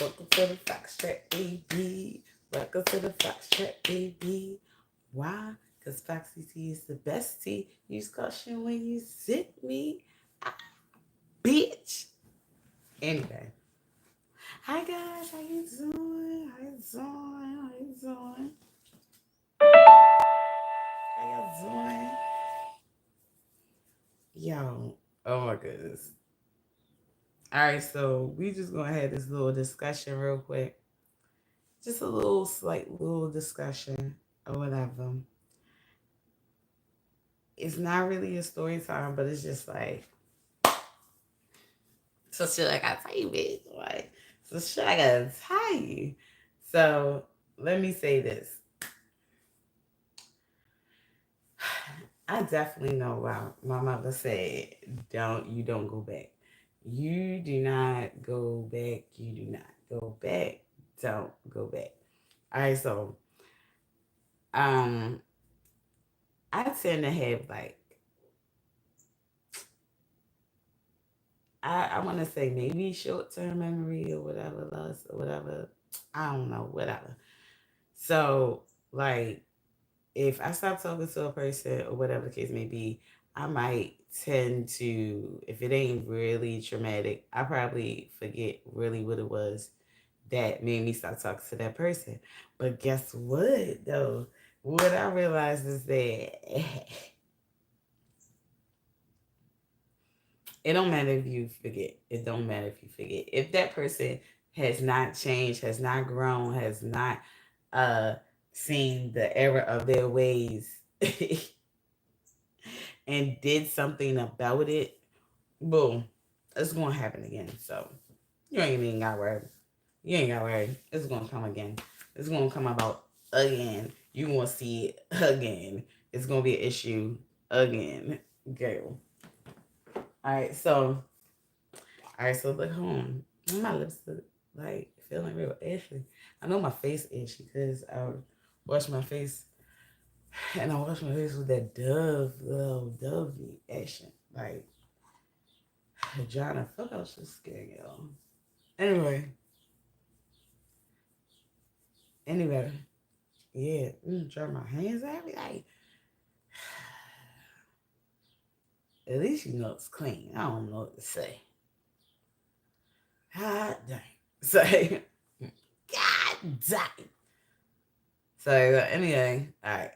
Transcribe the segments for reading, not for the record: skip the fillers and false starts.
Welcome to the Fox Track, baby. Welcome to the Fox Track, baby. Why? Because Foxy Tea is the best tea. Use caution when you sip me. Ah, bitch. Anyway. Hi guys, how you doing? How you doing? How you doing? How y'all doing? Yo, oh my goodness. Alright, so we just gonna have this little discussion real quick. Just a little slight little discussion or whatever. It's not really a story time, but it's just like so shit I gotta tell you, bitch. Like so shit I gotta tell you. So let me say this. I definitely know why my mother said don't go back. You do not go back. You do not go back. Don't go back. Alright, so um I tend to have like I want to say maybe short term memory or whatever, loss or whatever. I don't know, whatever. So, like, if I stop talking to a person or whatever the case may be, I might tend to, if it ain't really traumatic, I probably forget really what it was that made me stop talking to that person. But guess what, though? What I realized is that it don't matter if you forget. It don't matter if you forget. If that person has not changed, has not grown, has not uh seen the error of their ways and did something about it, boom, it's gonna happen again. So you ain't even got worry. You ain't got worry. It's gonna come again. It's gonna come about again. You gonna see it again. It's gonna be an issue again. Girl. All right, so look home. My lips look like feeling real ashy. I know my face ashy because I wash my face and I wash my face with that Dove, little Dove action. Like, Jonna, fuck out your skin, y'all. Anyway, anyway, yeah, dry my hands every day. At least you know it's clean. I don't know what to say. God dang. Say, God dang. So, anyway, all right.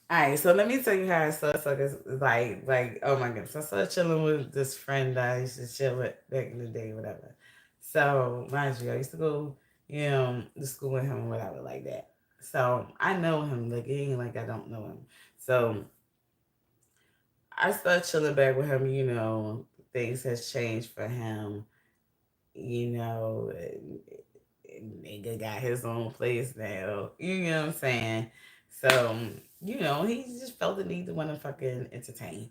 All right, so let me tell you how I started. So, cause like, oh my goodness, I started chilling with this friend that I used to chill with back in the day, whatever. So, mind you, I used to go, to school with him, whatever, like that. So, I know him. Like, it ain't like I don't know him. So, I started chilling back with him. Things has changed for him. You know, nigga got his own place now. You know what I'm saying? So, he just felt the need to want to fucking entertain.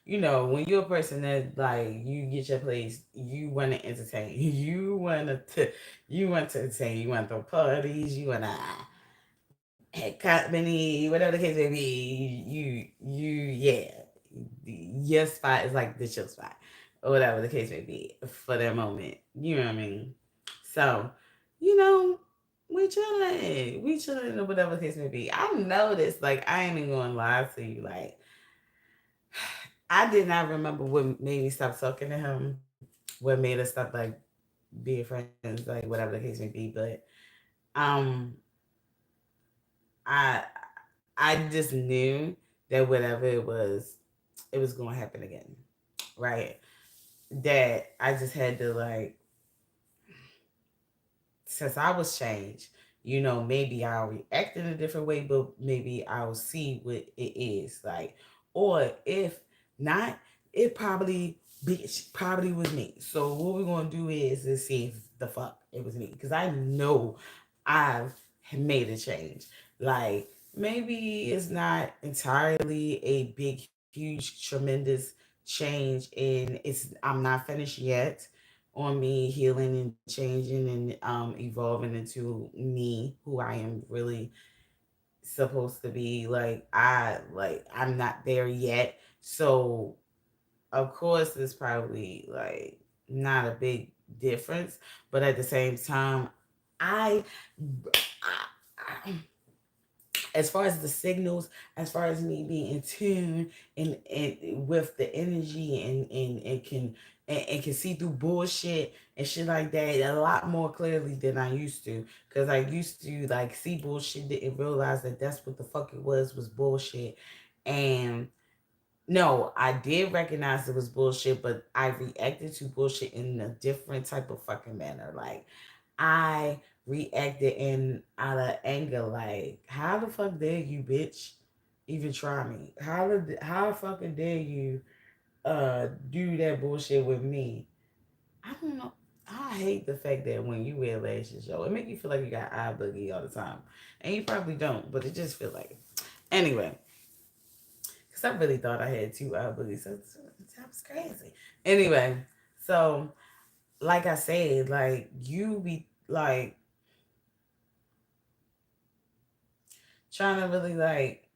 When you're a person that like you get your place, you want to entertain. You want to entertain. You want to throw parties. You want to have company, whatever the case may be. Yeah, your spot is like the chill spot, or whatever the case may be for that moment. You know what I mean? So, you know, we chilling, or whatever the case may be. I noticed, like, I ain't even gonna lie to you, like, I did not remember what made me stop talking to him, what made us stop like being friends, like whatever the case may be. But um, I I just knew that whatever it was going to happen again, right? That I just had to like, since I was changed, maybe I'll react in a different way, but maybe I'll see what it is like, or if not, it probably bitch probably was me. So what we're gonna do is see if the fuck it was me, because I know I've made a change. Like, maybe it's not entirely a big, huge, tremendous change, and I'm not finished yet on me healing and changing and evolving into me who I am really supposed to be. I'm not there yet. So of course it's probably like not a big difference, but at the same time, I, I as far as the signals, as far as me being in tune and with the energy and can see through bullshit and shit like that a lot more clearly than I used to. Cause I used to like see bullshit, didn't realize that that's what the fuck it was bullshit. And no, I did recognize it was bullshit, but I reacted to bullshit in a different type of fucking manner. Like I reacted in out of anger, like, how the fuck dare you, bitch, even try me? How fucking dare you do that bullshit with me? I don't know. I hate the fact that when you wear lashes, yo, it make you feel like you got eye boogie all the time. And you probably don't, but it just feel like it. Anyway, because I really thought I had two eye boogies. So that was crazy. Anyway, so like I said, like you be like trying to really like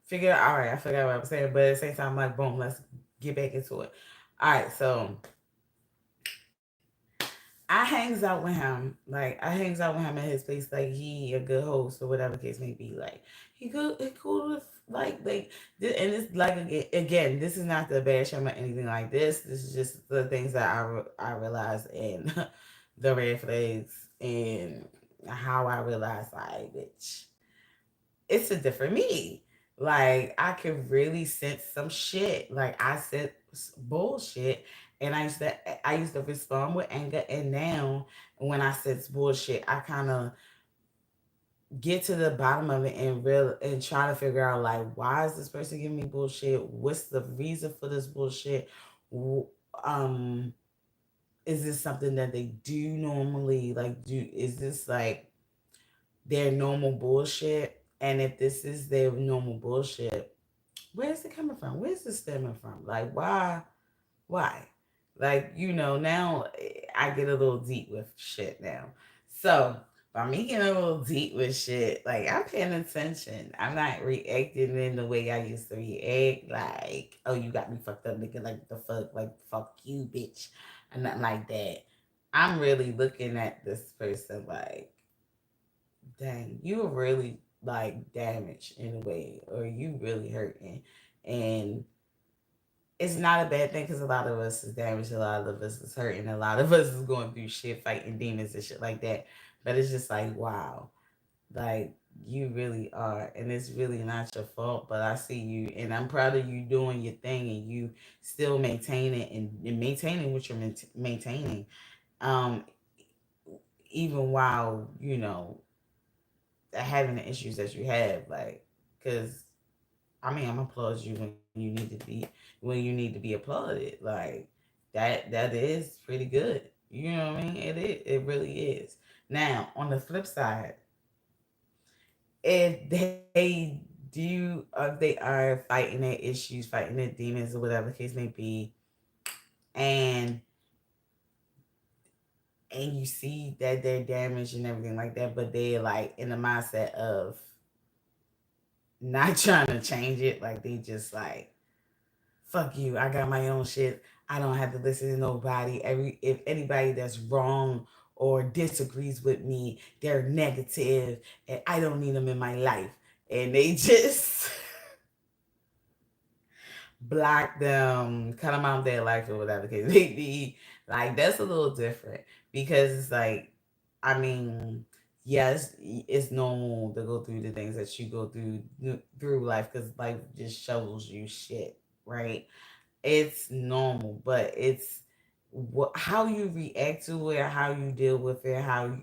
figure out, all right, I forgot what I was saying, but at the same time, I'm like, boom, let's get back into it. All right, so I hangs out with him. Like I hangs out with him at his place. Like he a good host or whatever case may be. Like he cool with like this, and it's like again, this is not the bad shame or anything like this. This is just the things that I realized and the red flags and how I realized like bitch, it's a different me. Like I could really sense some shit. Like I said bullshit, and I used to respond with anger. And now when I sense bullshit, I kind of get to the bottom of it and try to figure out like why is this person giving me bullshit? What's the reason for this bullshit? Um, is this something that they do normally? Like, is this like their normal bullshit? And if this is their normal bullshit, where's it coming from? Where's it stemming from? Like, why? Why? Like, now I get a little deep with shit now. So, by me getting a little deep with shit, like, I'm paying attention. I'm not reacting in the way I used to react. Like, oh, you got me fucked up, nigga. Like, the fuck? Like, fuck you, bitch. And nothing like that. I'm really looking at this person like, dang, you were really like damaged in a way, or you really hurting. And it's not a bad thing because a lot of us is damaged, a lot of us is hurting, a lot of us is going through shit, fighting demons and shit like that. But it's just like, wow, like you really are, and it's really not your fault. But I see you, and I'm proud of you doing your thing, and you still maintaining and maintaining what you're maintaining, um, even while having the issues that you have, like, because I mean, I'm applaud you when you need to be applauded. Like that is pretty good. You know what I mean? It is. It really is. Now, on the flip side, if they are fighting their issues, fighting their demons, or whatever the case may be, and you see that they're damaged and everything like that, but they're like in the mindset of not trying to change it, like they just like fuck you. I got my own shit. I don't have to listen to nobody. If anybody that's wrong or disagrees with me, they're negative, and I don't need them in my life. And they just block them, cut them out of their life or whatever the case may be. Like that's a little different because it's like, I mean, yes, it's normal to go through the things that you go through life because life just shovels you shit, right? It's normal, but it's how you react to it, how you deal with it, how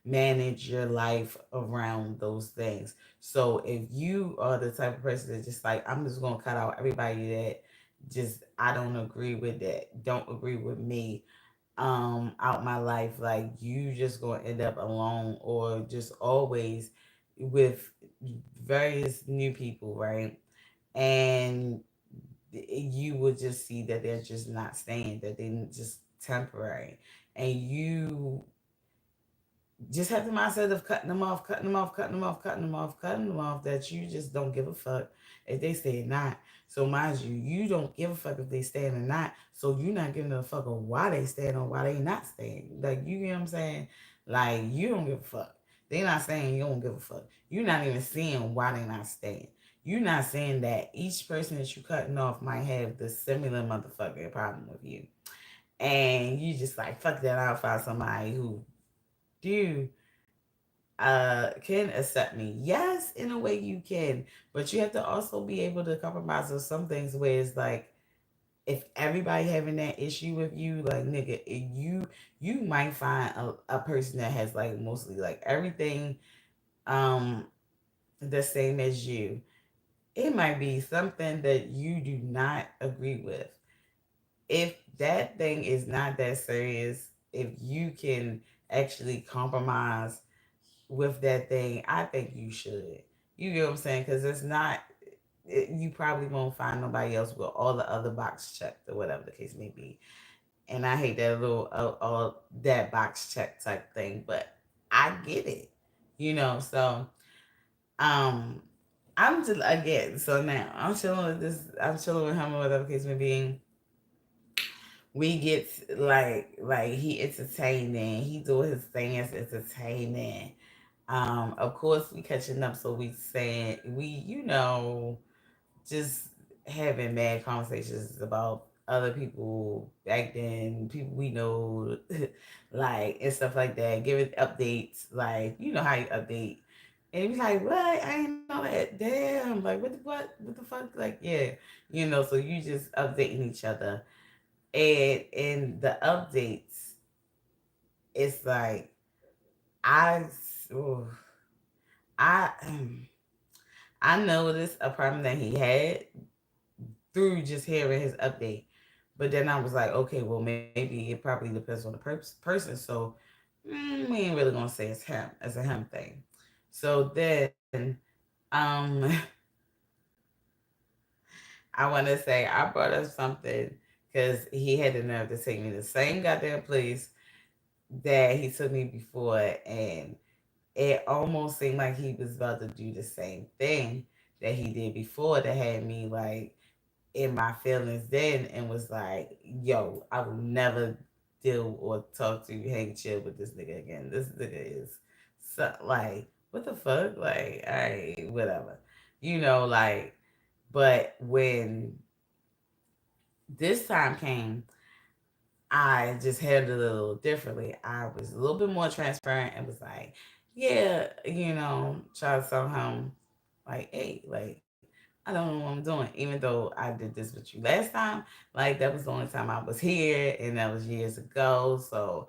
manage your life around those things. So if you are the type of person that just like, I'm just gonna cut out everybody that just I don't agree with, that don't agree with me, out my life, like you just gonna end up alone or just always with various new people, right? And you would just see that they're just not staying, that they're just temporary. And you just have the mindset of cutting them off, cutting them off, cutting them off, cutting them off, cutting them off, that you just don't give a fuck if they stay or not. So mind you, you don't give a fuck if they staying or not. So you're not giving a fuck of why they staying or why they not staying. Like, you get what I'm saying? Like, you don't give a fuck. They not saying you don't give a fuck. You're not even seeing why they not staying. You're not saying that each person that you cutting off might have the similar motherfucking problem with you. And you just like, fuck that, I'll find somebody who do can accept me. Yes, in a way you can, but you have to also be able to compromise on some things where it's like, if everybody having that issue with you, like, nigga, you might find a person that has like mostly like everything um the same as you. It might be something that you do not agree with. If that thing is not that serious, if you can actually compromise with that thing, I think you should. You get what I'm saying? Because it's not, you probably won't find nobody else with all the other box checked or whatever the case may be. And I hate that little, that box check type thing, but I get it, So, um, I'm just, again, so now I'm chilling with this, I'm chilling with him or whatever the case may be. We get like he entertaining, he do his thing as entertaining. Of course we catching up, so we saying we, just having mad conversations about other people back then, people we know, like, and stuff like that, giving updates, like, you know how you update. And he's like, what? I ain't know that. Damn, like, what the fuck? Like, yeah, so you just updating each other. And in the updates, it's like, I, ooh, I, I noticed a problem that he had through just hearing his update. But then I was like, okay, well, maybe it probably depends on the person. So we ain't really gonna say it's him, as a him thing. So then, um, I want to say I brought up something because he had the nerve to take me to the same goddamn place that he took me before, and it almost seemed like he was about to do the same thing that he did before, that had me like in my feelings then, and was like, yo, I will never deal or talk to, hang, chill with this nigga again. This nigga is so, like, what the fuck? Like, I whatever. Like, but when this time came, I just handled it a little differently. I was a little bit more transparent and was like, yeah, try to tell him, like, hey, like, I don't know what I'm doing. Even though I did this with you last time, like, that was the only time I was here, and that was years ago. So,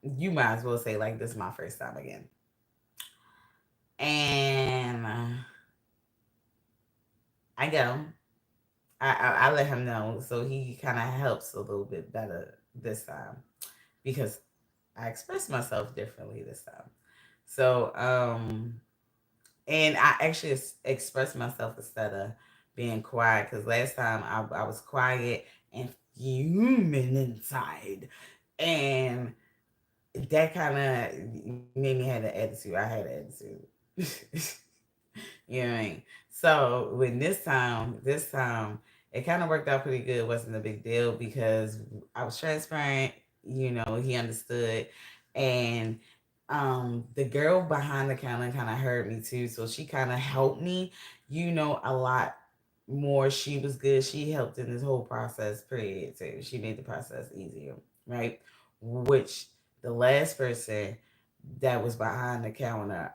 you might as well say, like, this is my first time again. And I go. I let him know, so he kind of helps a little bit better this time, because I expressed myself differently this time. So, and I actually expressed myself instead of being quiet, because last time I was quiet and fuming inside. And that kind of made me have an attitude. I had an attitude. You know what I mean? So when this time, it kind of worked out pretty good. It wasn't a big deal because I was transparent. He understood, and the girl behind the counter kind of heard me too, so she kind of helped me. A lot more. She was good. She helped in this whole process. Period. Too. She made the process easier, right? Which the last person that was behind the counter,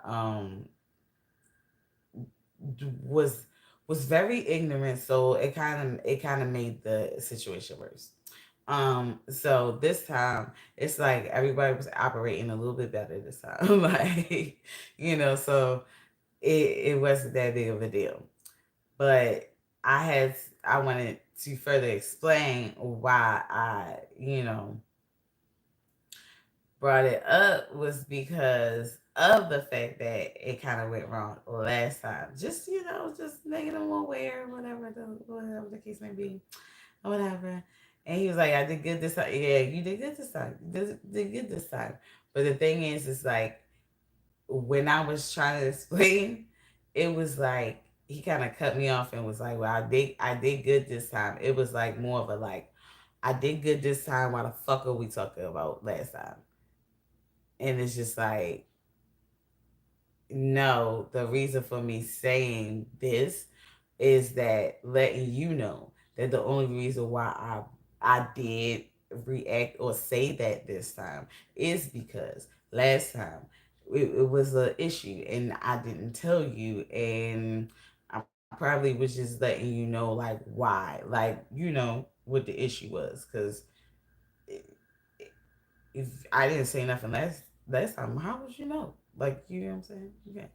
was very ignorant, so it kind of made the situation worse. So this time it's like everybody was operating a little bit better this time. Like, so it wasn't that big of a deal. But I wanted to further explain why I, brought it up, was because of the fact that it kind of went wrong last time. Just, just making them aware, whatever the case may be, or whatever. And he was like, I did good this time. Yeah, you did good this time. You did good this time. But the thing is like when I was trying to explain, it was like he kind of cut me off and was like, "Well, I did good this time." It was like more of a like, "I did good this time. Why the fuck are we talking about last time?" And it's just like, no, the reason for me saying this is that letting you know that the only reason why I did react or say that this time is because last time it was an issue and I didn't tell you, and I probably was just letting you know like why, like what the issue was, because if I didn't say nothing last time, how would you know? Like, you know what I'm saying? Okay.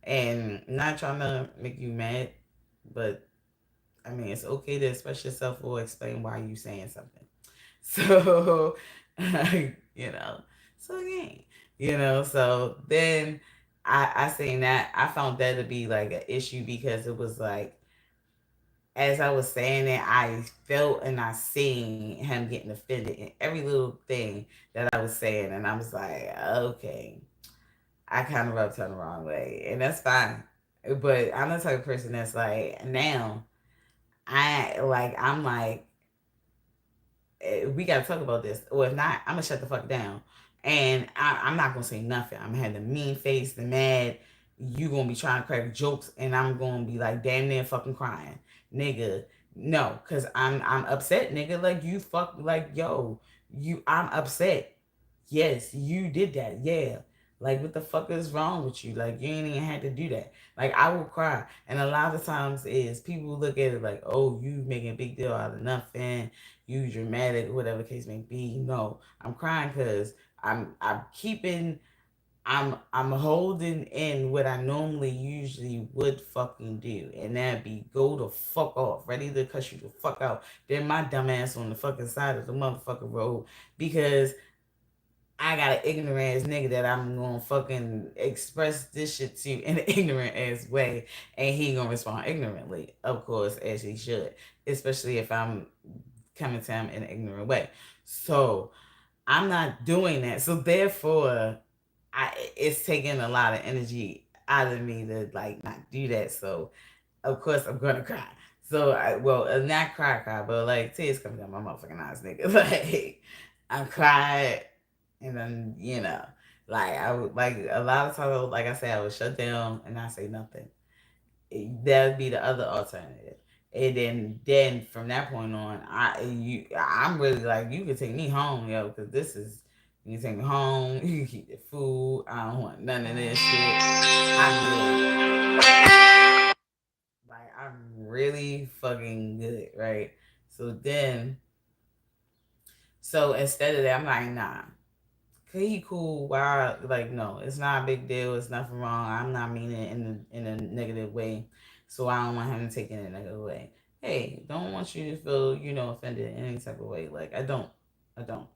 And not trying to make you mad, but I mean, it's okay to express yourself or explain why you saying something. So, you know, so yeah, so then I seen that, I found that to be like an issue because it was like, as I was saying it, I felt and I seen him getting offended in every little thing that I was saying. And I was like, okay, I kind of rubbed her the wrong way. And that's fine. But I'm the type of person that's like, now, I'm like, we got to talk about this. Or if not, I'm going to shut the fuck down. And I'm not going to say nothing. I'm going to have the mean face, the mad. You going to be trying to crack jokes. And I'm going to be like damn near fucking crying. Nigga, no. Because I'm upset, nigga. Like, you fuck, like, yo. I'm upset. Yes, you did that. Yeah. Like, what the fuck is wrong with you? Like, you ain't even had to do that. Like, I will cry. And a lot of times is people look at it like, oh, you making a big deal out of nothing, you dramatic, whatever the case may be. No, I'm crying because I'm holding in what I normally usually would fucking do, and that'd be go the fuck off, ready to cuss you the fuck out. Then my dumb ass on the fucking side of the motherfucking road because I got an ignorant ass nigga that I'm gonna fucking express this shit to in an ignorant ass way, and he gonna respond ignorantly, of course, as he should, especially if I'm coming to him in an ignorant way. So I'm not doing that. So therefore, it's taking a lot of energy out of me to like not do that. So of course I'm gonna cry. So not cry, but like tears coming down my motherfucking eyes, nigga. Like I'm crying, and then like I would like a lot of times, like I said, I would shut down and not say nothing. That would be the other alternative. And then from that point on, I'm really like, you can take me home, yo, because this is, you can take me home. You can keep the food. I don't want none of this shit. I'm good. Like, I'm really fucking good, right? So then, so instead of that, I'm like, nah, he cool. Why? Like, no, it's not a big deal. It's nothing wrong. I'm not meaning it in a negative way, so I don't want him to take it in a negative way. Hey, don't want you to feel offended in any type of way. Like, I don't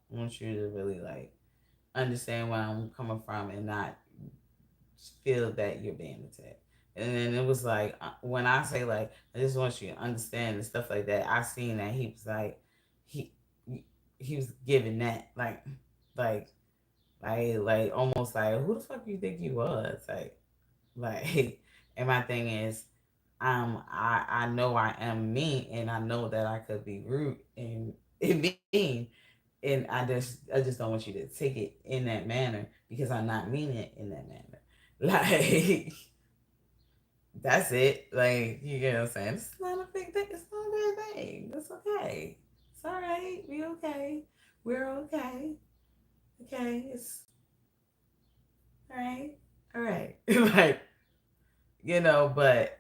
want you to really like understand where I'm coming from and not feel that you're being attacked. And then it was like when I say like I just want you to understand and stuff like that. I seen that he was like he he was giving that like like almost like who the fuck you think you was like and my thing is I know I am me and I know that I could be rude and mean, and I just don't want you to take it in that manner because I'm not meaning it in that manner. Like that's it. Like you get what I'm saying? It's not a big thing. It's not a big thing. It's okay. It's all right. We okay. We're okay. Okay. It's all right. All right. Like but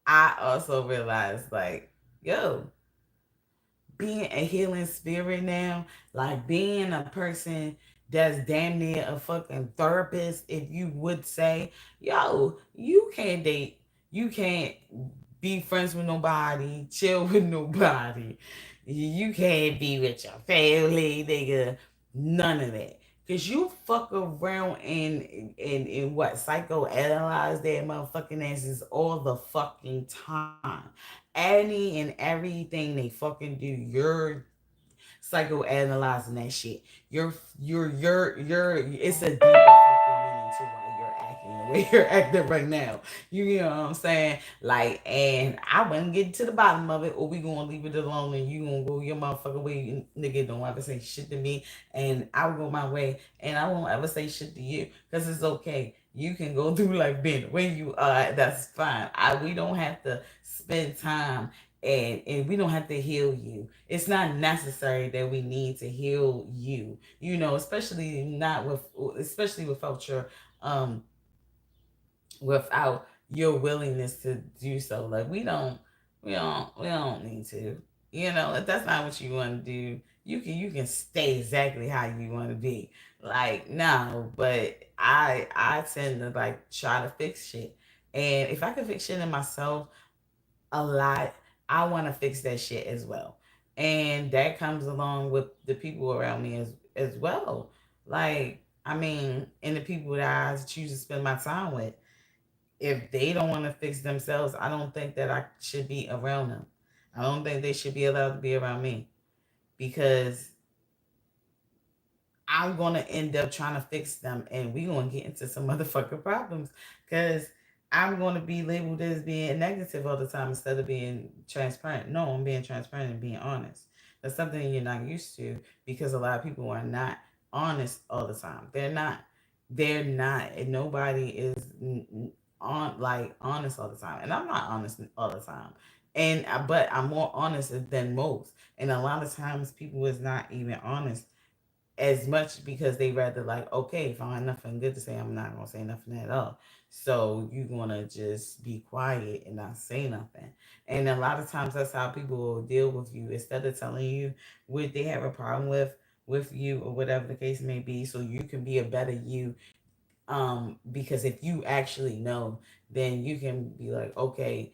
I also realized like, yo, being a healing spirit now, like being a person that's damn near a fucking therapist, if you would say, yo, you can't date, you can't be friends with nobody, chill with nobody, you can't be with your family, nigga, none of that. Cause you fuck around and what psychoanalyze their motherfucking asses all the fucking time. Any and everything they fucking do, you're psychoanalyzing that shit. You're it's a deeper fucking meaning to why you're acting the way you're acting right now. You know what I'm saying? Like, and I wouldn't get to the bottom of it, or we gonna leave it alone, and you gonna go your motherfucking way. Nigga, don't ever say shit to me, and I will go my way, and I won't ever say shit to you, because it's okay. You can go through life being the way you are. That's fine. We don't have to spend time, and we don't have to heal you. It's not necessary that we need to heal you. You know, especially without your um without your willingness to do so. Like, we don't need to. You know, if that's not what you want to do, you can stay exactly how you want to be. Like, no, but I tend to like try to fix shit. And if I can fix shit in myself a lot, I want to fix that shit as well. And that comes along with the people around me as well. Like, I mean, and the people that I choose to spend my time with, if they don't want to fix themselves, I don't think that I should be around them. I don't think they should be allowed to be around me, because I'm gonna end up trying to fix them, and we gonna get into some motherfucking problems, because I'm gonna be labeled as being negative all the time instead of being transparent. No, I'm being transparent and being honest. That's something you're not used to, because a lot of people are not honest all the time. They're not. They're not, and nobody is on like honest all the time. And I'm not honest all the time. And but I'm more honest than most. And a lot of times people is not even honest as much, because they rather like, okay, if I have nothing good to say, I'm not gonna say nothing at all. So you're gonna just be quiet and not say nothing. And a lot of times that's how people will deal with you, instead of telling you what they have a problem with you, or whatever the case may be, so you can be a better you. Because if you actually know, then you can be like, okay,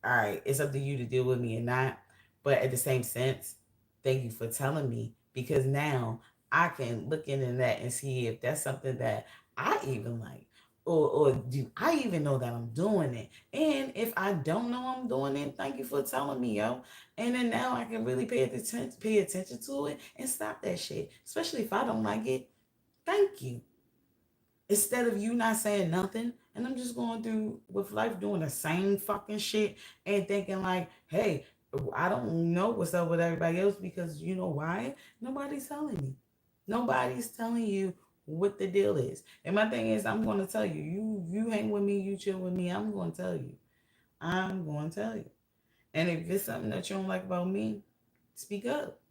all right, it's up to you to deal with me or not. But at the same sense, thank you for telling me, because now I can look into that and see if that's something that I even like. Or do I even know that I'm doing it? And if I don't know I'm doing it, thank you for telling me, yo. And then now I can really pay attention to it and stop that shit. Especially if I don't like it. Thank you. Instead of you not saying nothing, and I'm just going through with life doing the same fucking shit and thinking like, hey, I don't know what's up with everybody else, because you know why? Nobody's telling me. Nobody's telling you what the deal is. And my thing is, I'm going to tell you. You hang with me, you chill with me. I'm going to tell you. I'm going to tell you. And if it's something that you don't like about me, speak up.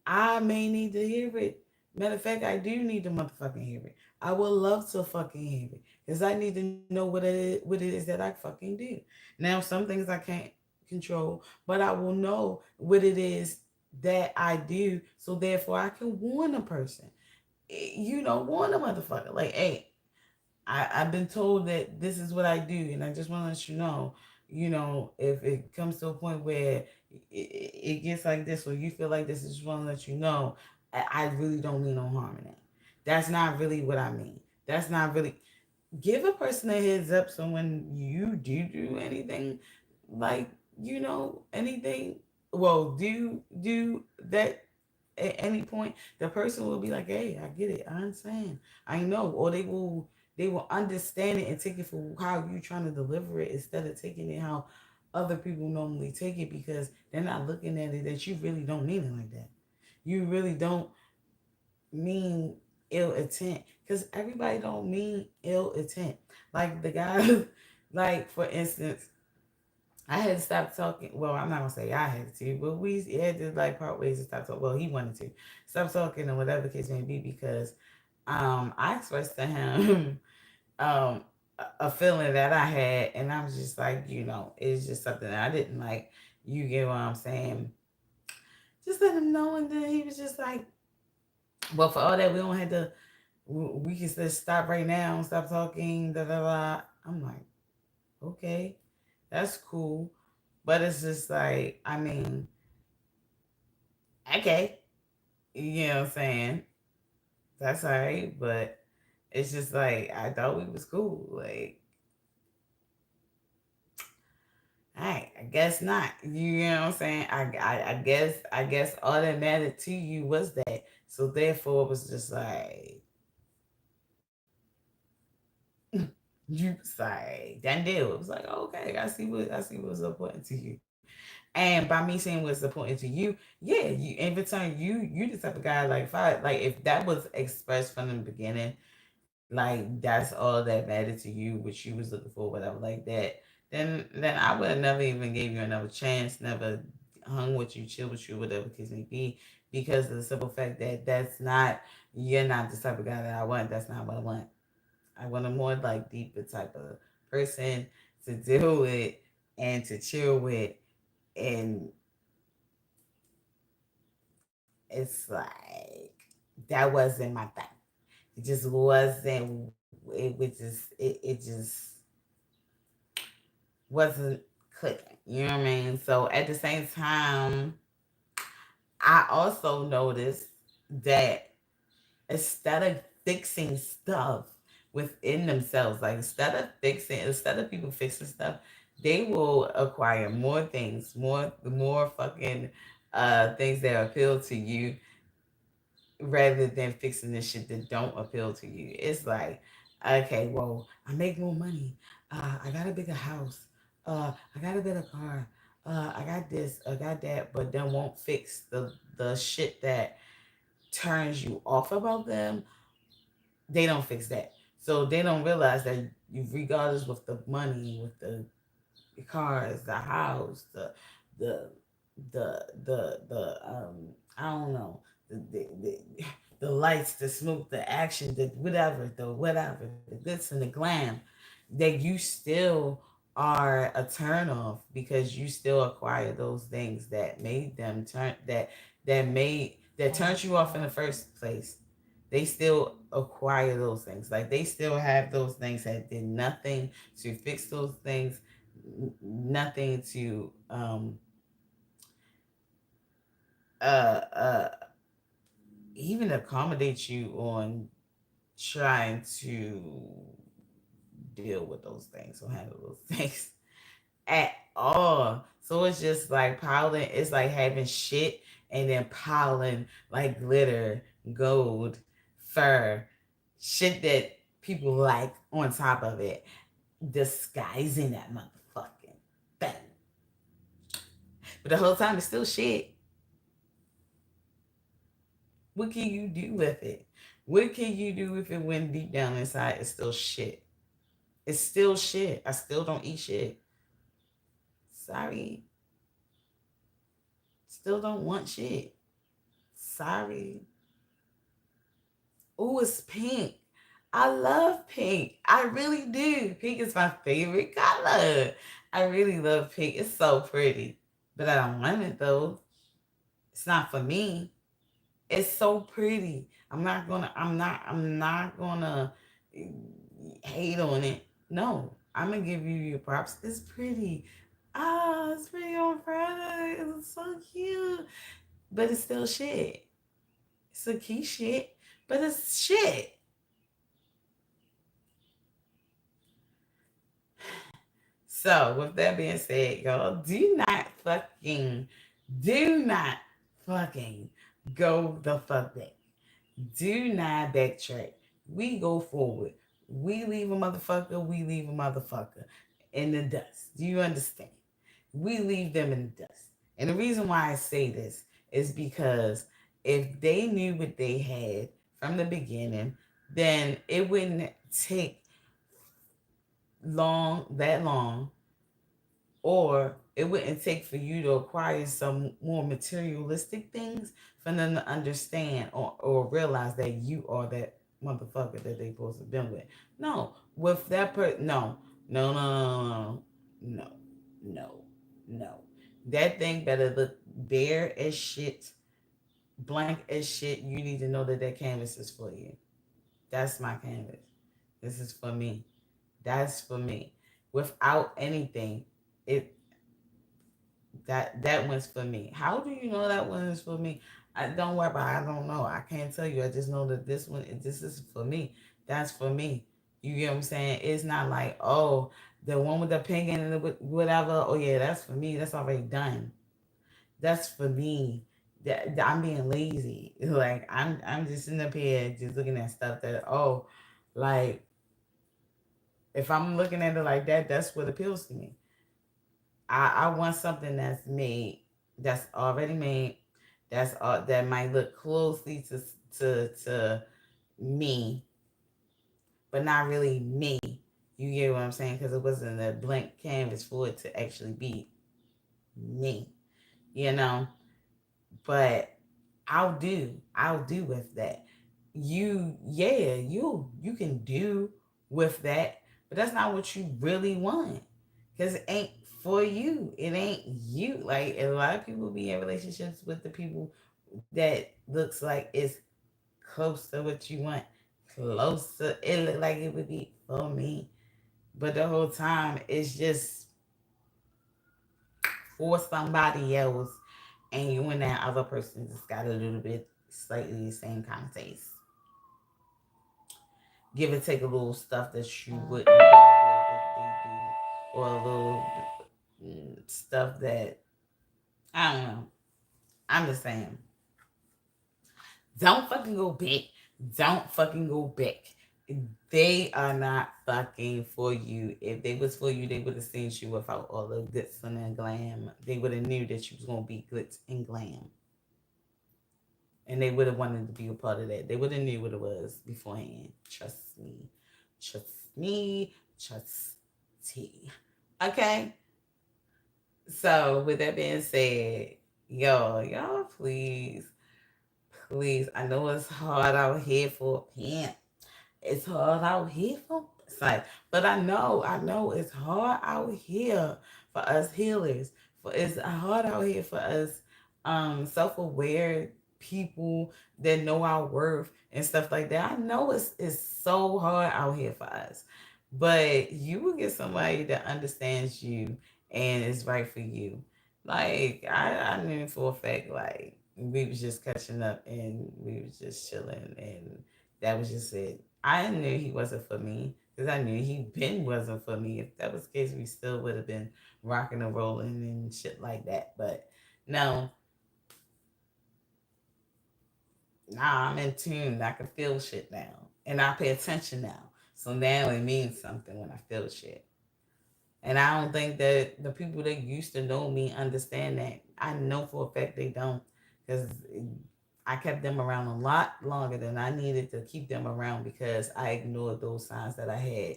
I may need to hear it. Matter of fact, I do need to motherfucking hear it. I would love to fucking hear it, because I need to know what it is that I fucking do. Now, some things I can't control, but I will know what it is that I do, so therefore I can warn a person. Warn a motherfucker. Like, hey, I've been told that this is what I do, and I just want to let you know, if it comes to a point where it gets like this, or you feel like this, I just want to let you know, I really don't mean no harm in it. That's not really what I mean. That's not really. Give a person a heads up, so when you do anything, like, anything, well, do that at any point, the person will be like, hey, I get it, I understand, I know. Or they will understand it and take it for how you trying to deliver it, instead of taking it how other people normally take it, because they're not looking at it that you really don't mean it like that. You really don't mean ill intent, because everybody don't mean ill intent. Like the guy, like, for instance, I had to stop talking. Well, I'm not gonna say I had to, but we had to like part ways to stop talking. Well, he wanted to stop talking, or whatever the case may be, because I expressed to him a feeling that I had, and I was just like, it's just something that I didn't like. You get what I'm saying? Just let him know, and then he was just like, well, for all that, we don't have to. We can just stop right now and stop talking. Da da da. I'm like, okay, that's cool. But it's just like, I mean, okay, you know what I'm saying? That's all right, but it's just like, I thought we was cool. Like, I guess not. You know what I'm saying? I guess all that mattered to you was that. So therefore, it was just like you say done deal. It was like, okay, I see what's important to you. And by me saying what's important to you, yeah, you in return, you the type of guy like if that was expressed from the beginning, like that's all that mattered to you, what you was looking for, whatever like that, then I would have never even gave you another chance, never hung with you, chill with you, whatever the case may be, because of the simple fact that you're not the type of guy that I want. That's not what I want. I want a more like deeper type of person to deal with and to chill with, and it's like that wasn't my thing. It just wasn't. It just wasn't clicking. You know what I mean? So at the same time, I also noticed that instead of fixing stuff within themselves, like instead of people fixing stuff, they will acquire more things, more fucking things that appeal to you rather than fixing the shit that don't appeal to you. It's like, okay, well, I make more money. I got a bigger house. I got a better car. I got this. I got that. But then won't fix the shit that turns you off about them. They don't fix that. So they don't realize that you, regardless with the money, with the cars, the house, the I don't know, the lights, the smoke, the action, the glitz and the glam, that you still are a turn off because you still acquire those things that made them turn that turned you off in the first place. They still acquire those things. Like they still have those things that did nothing to fix those things, nothing to uh uh even accommodate you on trying to deal with those things or handle those things at all. So it's just like piling, it's like having shit and then piling like glitter, gold, fur, shit that people like on top of it, disguising that motherfucking thing. But the whole time it's still shit. What can you do with it? What can you do with it when deep down inside it's still shit? It's still shit. I still don't eat shit. Sorry. Still don't want shit. Sorry. Oh, it's pink. I love pink. I really do. Pink is my favorite color. I really love pink. It's so pretty. But I don't want it though. It's not for me. It's so pretty. I'm not gonna hate on it. No. I'm gonna give you your props. It's pretty. Ah, it's pretty on Friday. It's so cute. But it's still shit. It's a key shit. But it's shit. So, with that being said, y'all, do not fucking go the fuck back. Do not backtrack. We go forward. We leave a motherfucker in the dust. Do you understand? We leave them in the dust. And the reason why I say this is because if they knew what they had from the beginning, then it wouldn't take long, or it wouldn't take for you to acquire some more materialistic things for them to understand or realize that you are that motherfucker that they supposed to been with. No, with that no, no, no, no, no, no, no. That thing better look bare as shit, blank as shit. You need to know that that canvas is for you. That's my canvas. This is for me. That's for me. Without anything, it that one's for me. How do you know that one is for me? I don't worry about it. I don't know. I can't tell you. I just know that this is for me. That's for me. You get what I'm saying? It's not like, oh, The one with the pink and the whatever. Oh yeah, that's for me. That's already done. That's for me. That I'm being lazy. Like I'm just sitting up here just looking at stuff that like if I'm looking at it like that, that's what appeals to me. I want something that's made, that's already made, that might look closely to me, but not really me. You get what I'm saying? Because it wasn't a blank canvas for it to actually be me, you know. But I'll do with that. Yeah, you can do with that, but that's not what you really want. Because it ain't for you. It ain't you. Like a lot of people be in relationships with the people that looks like it's close to what you want. Close to it look like it would be for me. But the whole time it's just for somebody else, and you and that other person just got a little bit slightly the same kind of taste. Give or take a little stuff that you wouldn't do that they do, or a little stuff that I don't know. I'm just saying, don't fucking go back. Don't fucking go back. They are not fucking for you. If they was for you, they would have seen you without all the glitz and glam. They would have knew that you was gonna be glitz and glam, and they would have wanted to be a part of that. They would have knew what it was beforehand. Trust me, trust me, trust T. Okay. So with that being said, y'all, please. I know it's hard out here for a pimp. It's hard out here for like, but I know it's hard out here for us healers. For it's hard out here for us self-aware people that know our worth and stuff like that. I know it's so hard out here for us. But you will get somebody that understands you and is right for you. Like I knew for a fact, like we was just catching up and we was just chilling, and that was just it. I knew he wasn't for me because I knew he been wasn't for me. If that was the case, we still would have been rocking and rolling and shit like that. But no, nah, I'm in tune. I can feel shit now, and I pay attention now. So now it means something when I feel shit. And I don't think that the people that used to know me understand that. I know for a fact they don't, because I kept them around a lot longer than I needed to keep them around because I ignored those signs that I had,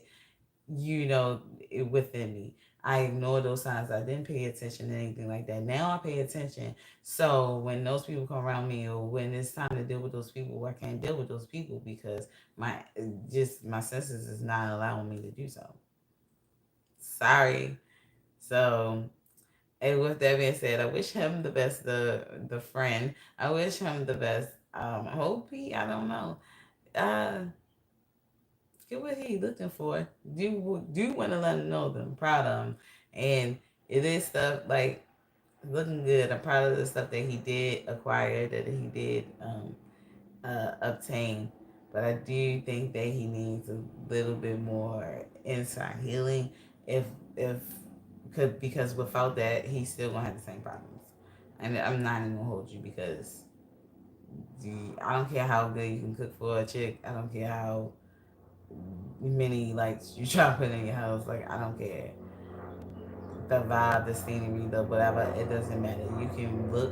within me. I ignored those signs. I didn't pay attention to anything like that. Now I pay attention. So when those people come around me, or when it's time to deal with those people, I can't deal with those people because my senses is not allowing me to do so. Sorry. So, and with that being said, I wish him the best. The friend, I wish him the best. I hope I don't know. Uh, get what he looking for. Do want to let him know that I'm proud of him, and it is stuff like looking good. I'm proud of the stuff that he did acquire, that he did obtain. But I do think that he needs a little bit more inside healing. If could because without that, he's still gonna have the same problems. And I'm not even gonna hold you because I don't care how good you can cook for a chick. I don't care how many lights you try to put in your house. Like I don't care the vibe, the scenery, the whatever. It doesn't matter. You can look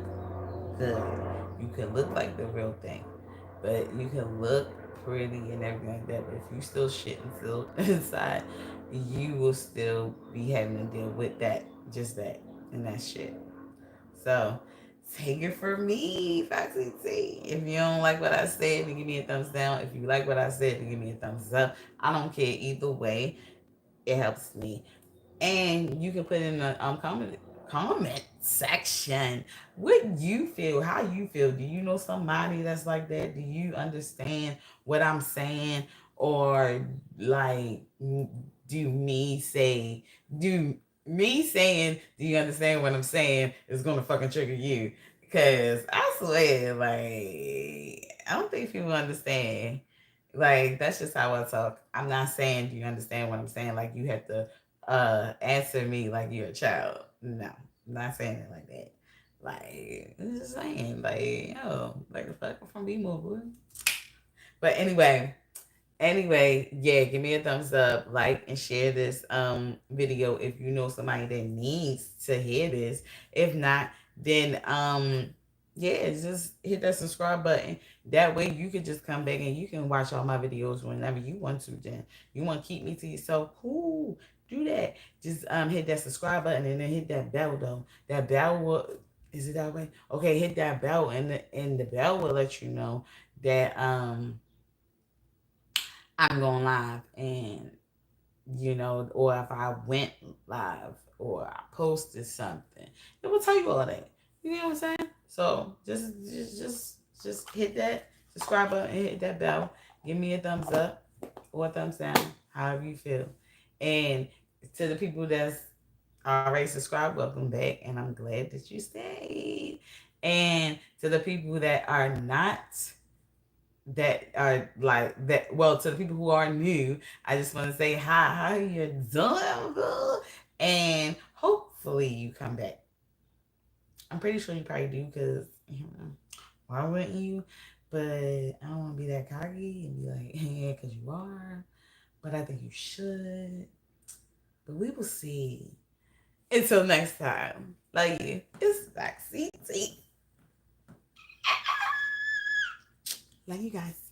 good. You can look like the real thing, but you can look pretty and everything like that. But if you still shitting still inside, you will still be having to deal with that, just that, and that shit. So take it from me, Foxy T. If you don't like what I said, then give me a thumbs down. If you like what I said, then give me a thumbs up. I don't care either way. It helps me. And you can put in the comment section what you feel, how you feel. Do you know somebody that's like that? Do you understand what I'm saying? Or like do me saying do you understand what I'm saying is gonna fucking trigger you? Because I swear, like, I don't think people understand. Like, that's just how I talk. I'm not saying do you understand what I'm saying? Like, you have to answer me like you're a child. No, I'm not saying it like that. Like, I'm just saying, like, yo, like the fuck, I'm from B Mobile. But anyway, yeah, give me a thumbs up, like and share this video if you know somebody that needs to hear this. If not, then yeah, just hit that subscribe button. That way you can just come back and you can watch all my videos whenever you want to. Then you want to keep me to yourself, cool, do that. Just hit that subscribe button and then hit that bell though. That bell will, is it that way? Okay, hit that bell and the bell will let you know that I'm going live, and or if I went live or I posted something, it will tell you all that. You know what I'm saying? So just hit that subscribe button and hit that bell. Give me a thumbs up or a thumbs down, however you feel. And to the people that's already subscribed, welcome back, and I'm glad that you stayed. And to the people that are not, that are like that, well, to the people who are new, I just want to say hi, how you doing, and hopefully you come back. I'm pretty sure you probably do, because why wouldn't you? But I don't want to be that cocky and be like, yeah, because you are, but I think you should. But we will see. Until next time, love you. It's Backseat Tea. Love you guys.